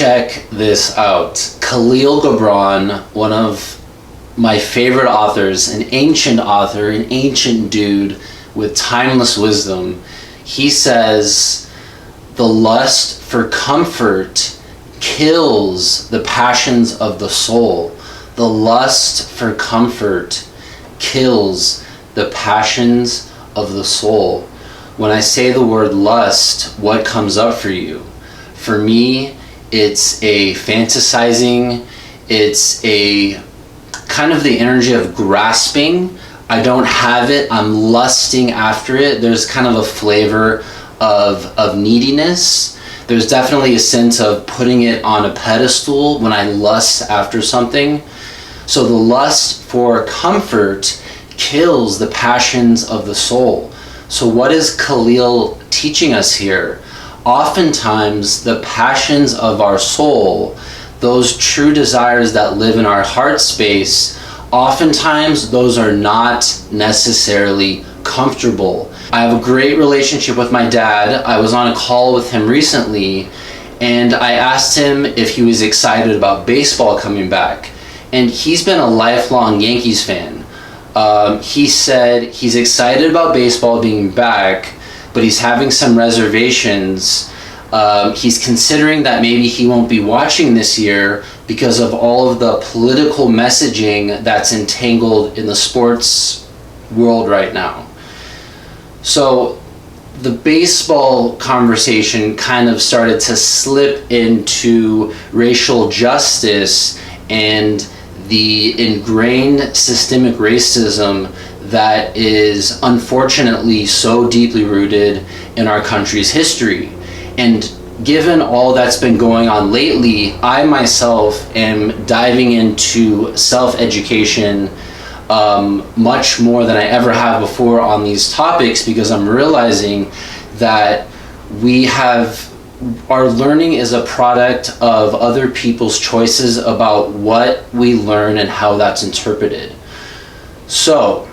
Check this out. Kahlil Gibran, one of my favorite authors, an ancient author, an ancient dude with timeless wisdom, he says, the lust for comfort kills the passions of the soul. The lust for comfort kills the passions of the soul. When I say the word lust, what comes up for you? For me, it's a fantasizing, it's a kind of the energy of grasping. I don't have it, I'm lusting after it. There's kind of a flavor of neediness. There's definitely a sense of putting it on a pedestal when I lust after something. So the lust for comfort kills the passions of the soul. So what is Kahlil teaching us here? Oftentimes the passions of our soul, those true desires that live in our heart space, oftentimes those are not necessarily comfortable. I have a great relationship with my dad. I was on a call with him recently and I asked him if he was excited about baseball coming back. And he's been a lifelong Yankees fan. He said he's excited about baseball being back, but he's having some reservations. He's considering that maybe he won't be watching this year because of all of the political messaging that's entangled in the sports world right now. So the baseball conversation kind of started to slip into racial justice and the ingrained systemic racism that is unfortunately so deeply rooted in our country's history. And given all that's been going on lately, I myself am diving into self-education much more than I ever have before on these topics, because I'm realizing that our learning is a product of other people's choices about what we learn and how that's interpreted. So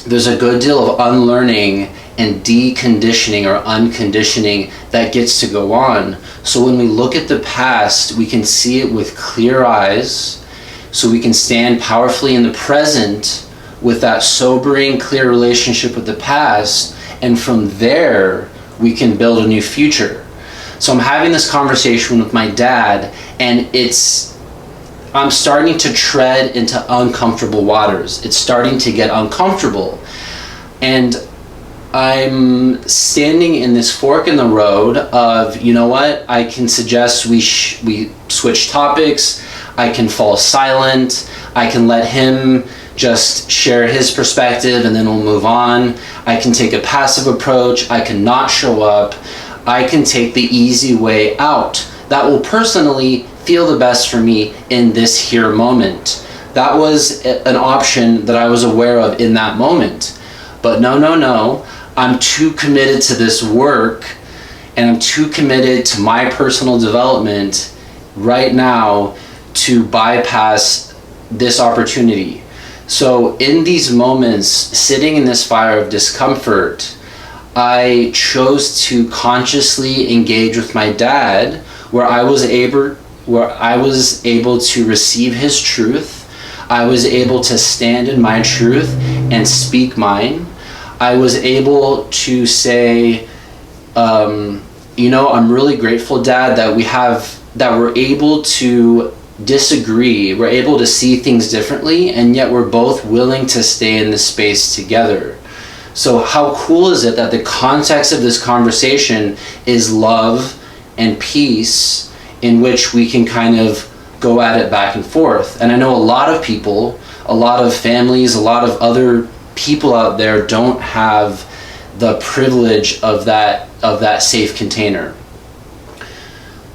there's a good deal of unlearning and deconditioning or unconditioning that gets to go on. So when we look at the past, we can see it with clear eyes, so we can stand powerfully in the present with that sobering, clear relationship with the past, and from there we can build a new future. So I'm having this conversation with my dad, and I'm starting to tread into uncomfortable waters. It's starting to get uncomfortable. And I'm standing in this fork in the road of, you know what, I can suggest we switch topics, I can fall silent, I can let him just share his perspective and then we'll move on. I can take a passive approach, I can not show up, I can take the easy way out. That will personally feel the best for me in this here moment. That was an option that I was aware of in that moment. But no, I'm too committed to this work and I'm too committed to my personal development right now to bypass this opportunity. So in these moments, sitting in this fire of discomfort, I chose to consciously engage with my dad, where I was able to receive his truth. I was able to stand in my truth and speak mine. I was able to say, I'm really grateful, Dad, that we're able to disagree. We're able to see things differently, and yet we're both willing to stay in this space together. So how cool is it that the context of this conversation is love and peace, in which we can kind of go at it back and forth. And I know a lot of people, a lot of families, a lot of other people out there don't have the privilege of that safe container.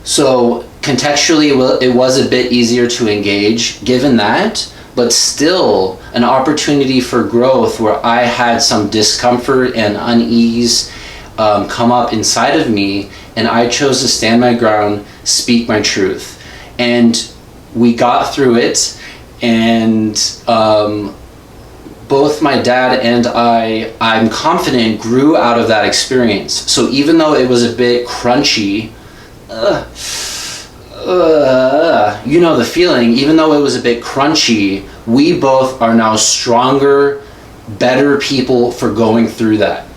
So contextually, it was a bit easier to engage given that, but still an opportunity for growth where I had some discomfort and unease come up inside of me, and I chose to stand my ground, speak my truth. And we got through it, and both my dad and I'm confident, grew out of that experience. So even though it was a bit crunchy, you know the feeling, even though it was a bit crunchy, we both are now stronger, better people for going through that.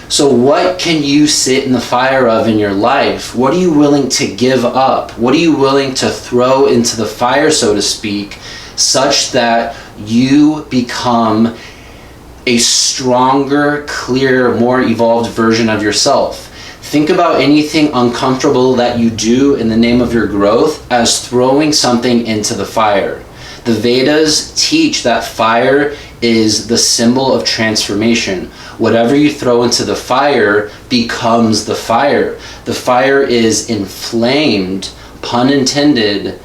So what can you sit in the fire of in your life? What are you willing to give up? What are you willing to throw into the fire, so to speak, such that you become a stronger, clearer, more evolved version of yourself? Think about anything uncomfortable that you do in the name of your growth as throwing something into the fire. The Vedas teach that fire is the symbol of transformation. Whatever you throw into the fire becomes the fire. The fire is inflamed, pun intended,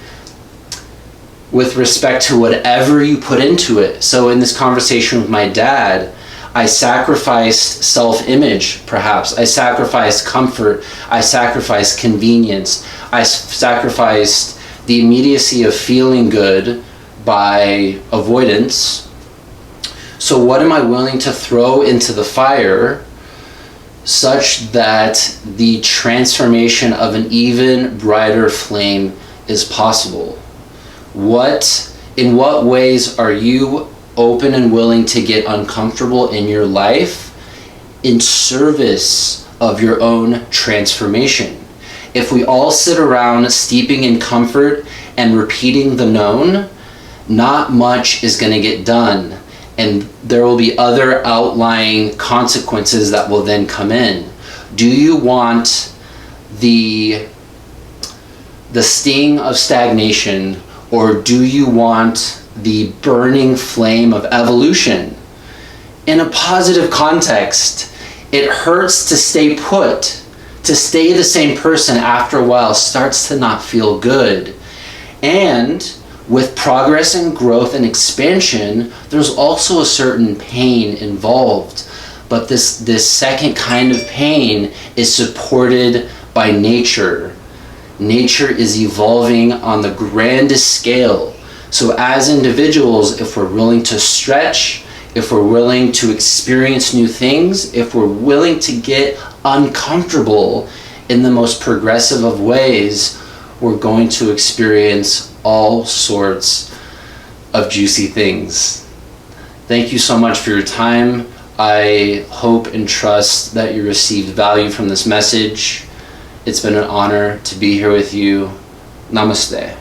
with respect to whatever you put into it. So in this conversation with my dad, I sacrificed self-image, perhaps. I sacrificed comfort. I sacrificed convenience. I sacrificed the immediacy of feeling good by avoidance. So what am I willing to throw into the fire such that the transformation of an even brighter flame is possible? In what ways are you open and willing to get uncomfortable in your life in service of your own transformation? If we all sit around steeping in comfort and repeating the known, not much is going to get done, and there will be other outlying consequences that will then come in. Do you want the sting of stagnation, or do you want the burning flame of evolution? In a positive context, it hurts to stay put. To stay the same person after a while starts to not feel good. And with progress and growth and expansion, there's also a certain pain involved. But this second kind of pain is supported by nature. Nature is evolving on the grandest scale. So as individuals, if we're willing to stretch, if we're willing to experience new things, if we're willing to get uncomfortable in the most progressive of ways, we're going to experience all sorts of juicy things. Thank you so much for your time. I hope and trust that you received value from this message. It's been an honor to be here with you. Namaste.